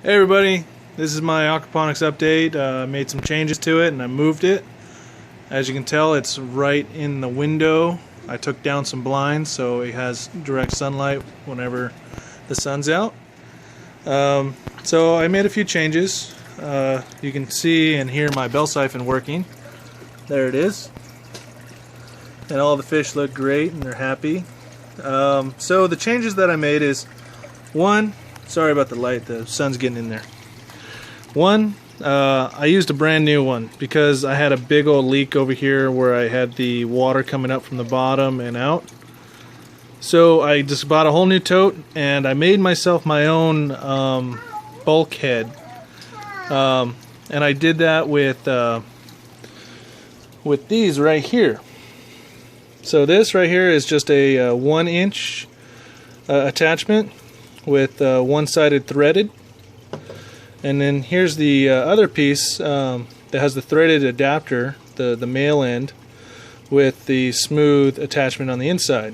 Hey everybody, this is my Aquaponics update. I made some changes to it and I moved it. As you can tell, it's right in the window. I took down some blinds so it has direct sunlight whenever the sun's out. So I made a few changes. You can see and hear my bell siphon working. There it is. And all the fish look great and they're happy. So the changes that I made is, one, sorry about the light, the sun's getting in there. One, I used a brand new one because I had a big old leak over here where I had the water coming up from the bottom and out. So I just bought a whole new tote and I made myself my own bulkhead. And I did that with these right here. So this right here is just a 1-inch attachment with one-sided threaded, and then here's the other piece that has the threaded adapter, the male end, with the smooth attachment on the inside.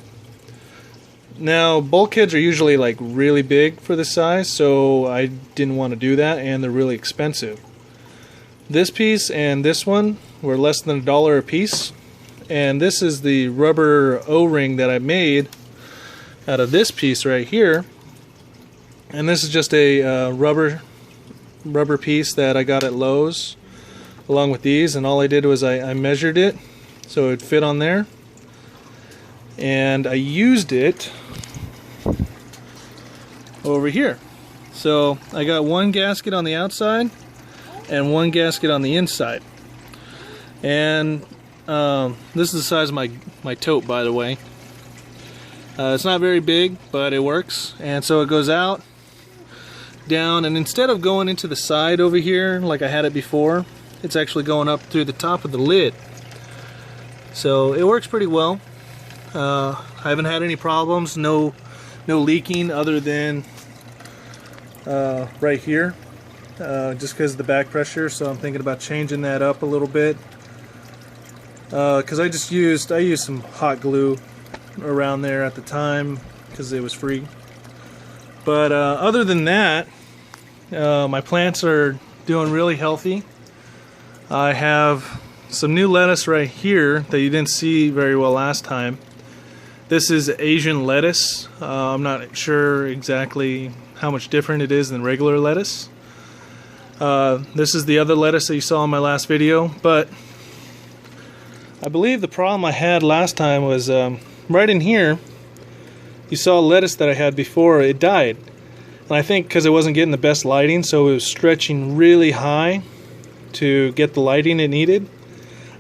Now bulkheads are usually like really big for this size, so I didn't want to do that, and they're really expensive. This piece and this one were less than $1 a piece, and this is the rubber O-ring that I made out of this piece right here. And this is just a rubber piece that I got at Lowe's along with these, and all I did was I measured it so it would fit on there, and I used it over here. So I got one gasket on the outside and one gasket on the inside, and this is the size of my tote, by the way. It's not very big, but it works, and so it goes out, down, and instead of going into the side over here like I had it before, it's actually going up through the top of the lid. So it works pretty well. I haven't had any problems, no leaking other than right here, just because of the back pressure. So I'm thinking about changing that up a little bit, because I used some hot glue around there at the time because it was free. But other than that, my plants are doing really healthy. I have some new lettuce right here that you didn't see very well last time. This is Asian lettuce. I'm not sure exactly how much different it is than regular lettuce. This is the other lettuce that you saw in my last video, but I believe the problem I had last time was right in here. You saw lettuce that I had before, it died. And I think because it wasn't getting the best lighting, so it was stretching really high to get the lighting it needed,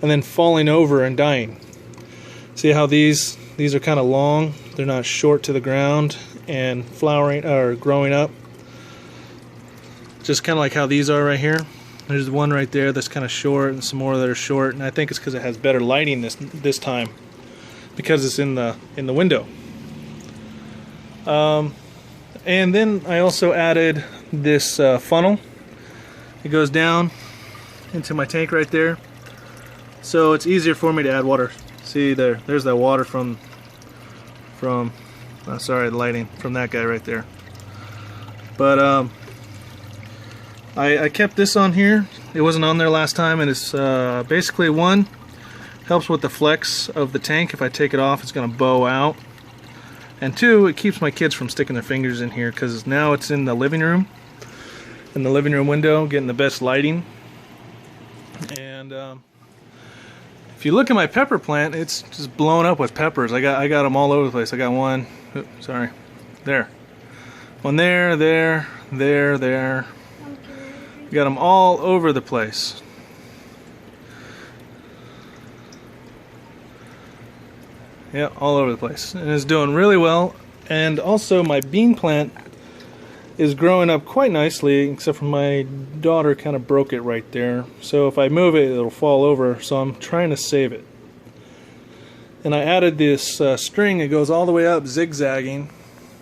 and then falling over and dying. See how these are kind of long, they're not short to the ground and flowering or growing up. Just kind of like how these are right here. There's one right there that's kind of short, and some more that are short, and I think it's because it has better lighting this time, because it's in the window. And then I also added this funnel. It goes down into my tank right there, so it's easier for me to add water. See there's that water from sorry, the lighting from that guy right there. But I kept this on here. It wasn't on there last time, and it's basically, one, helps with the flex of the tank. If I take it off, it's going to bow out. And two, it keeps my kids from sticking their fingers in here, because now it's in the living room window, getting the best lighting. And if you look at my pepper plant, it's just blown up with peppers. I got them all over the place. I got one, sorry, there, one there, there. Got them all over the place. Yeah, all over the place, and it's doing really well. And also my bean plant is growing up quite nicely, except for my daughter kind of broke it right there. So if I move it, it'll fall over, so I'm trying to save it. And I added this string that goes all the way up, zigzagging,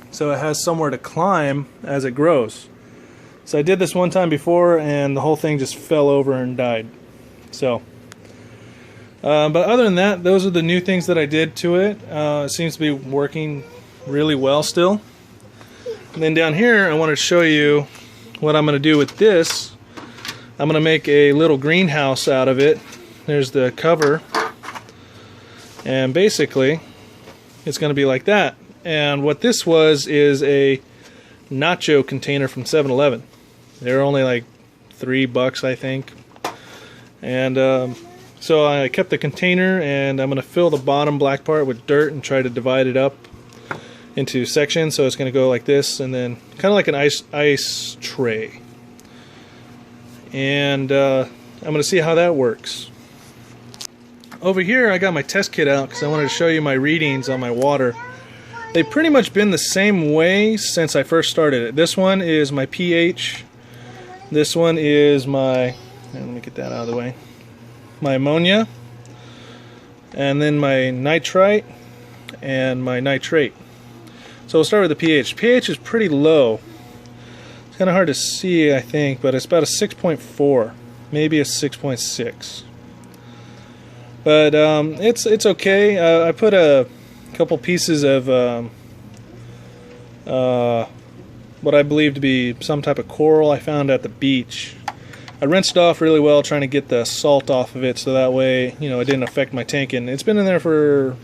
so it has somewhere to climb as it grows. So I did this one time before, and the whole thing just fell over and died. So but other than that, those are the new things that I did to it. It seems to be working really well still. And then down here, I want to show you what I'm going to do with this, I'm going to make a little greenhouse out of it. There's the cover, and basically it's going to be like that. And what this was is a nacho container from 7-Eleven. They're only like $3, I think. And so I kept the container, and I'm going to fill the bottom black part with dirt and try to divide it up into sections. So it's going to go like this, and then kind of like an ice tray. And I'm going to see how that works. Over here I got my test kit out because I wanted to show you my readings on my water. They've pretty much been the same way since I first started it. This one is my pH. This one is my, let me get that out of the way, my ammonia, and then my nitrite and my nitrate. So we'll start with the pH. pH is pretty low. It's kind of hard to see, I think, but it's about a 6.4, maybe a 6.6. But it's okay. I put a couple pieces of what I believe to be some type of coral I found at the beach. I rinsed it off really well, trying to get the salt off of it, so that way, you know, it didn't affect my tank. And it's been in there for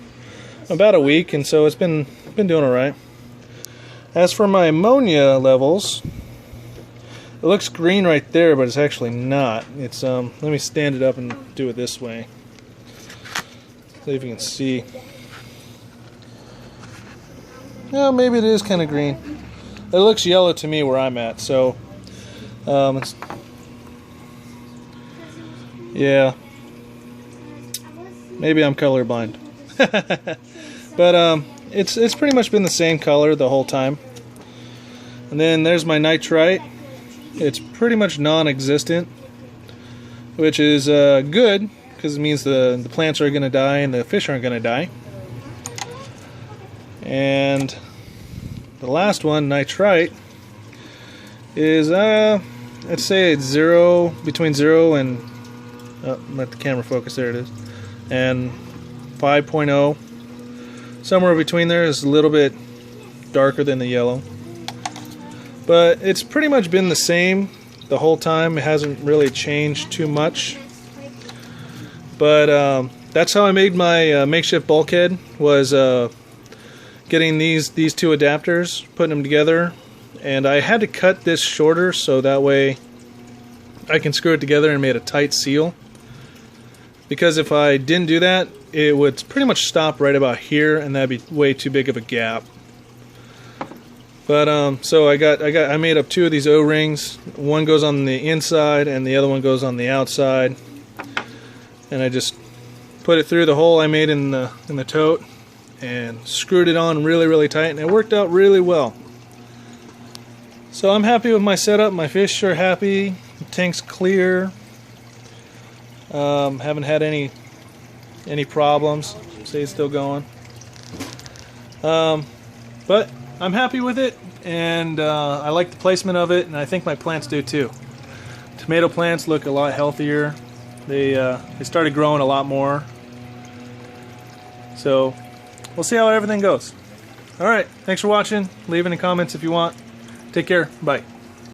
about a week, and so it's been doing all right. As for my ammonia levels, it looks green right there, but it's actually not. It's let me stand it up and do it this way. See if you can see. Yeah, maybe it is kind of green. It looks yellow to me where I'm at, so yeah, maybe I'm colorblind. But it's pretty much been the same color the whole time. And then there's my nitrite. It's pretty much non-existent, which is good, because it means the plants are going to die and the fish aren't going to die. And the last one, nitrite, is I'd say it's between 0 and let the camera focus, there it is, and 5.0. Somewhere between there is a little bit darker than the yellow. But it's pretty much been the same the whole time. It hasn't really changed too much. But that's how I made my makeshift bulkhead, was getting these two adapters, putting them together. And I had to cut this shorter so that way I can screw it together and made a tight seal. Because if I didn't do that, it would pretty much stop right about here, and that'd be way too big of a gap. But so I made up two of these O-rings. One goes on the inside and the other one goes on the outside. And I just put it through the hole I made in the tote and screwed it on really, really tight, and it worked out really well. So I'm happy with my setup. My fish are happy. The tank's clear. Haven't had any problems. Stays still going. But I'm happy with it, and I like the placement of it, and I think my plants do too. Tomato plants look a lot healthier. They started growing a lot more. So we'll see how everything goes. Alright, thanks for watching. Leave any comments if you want. Take care. Bye.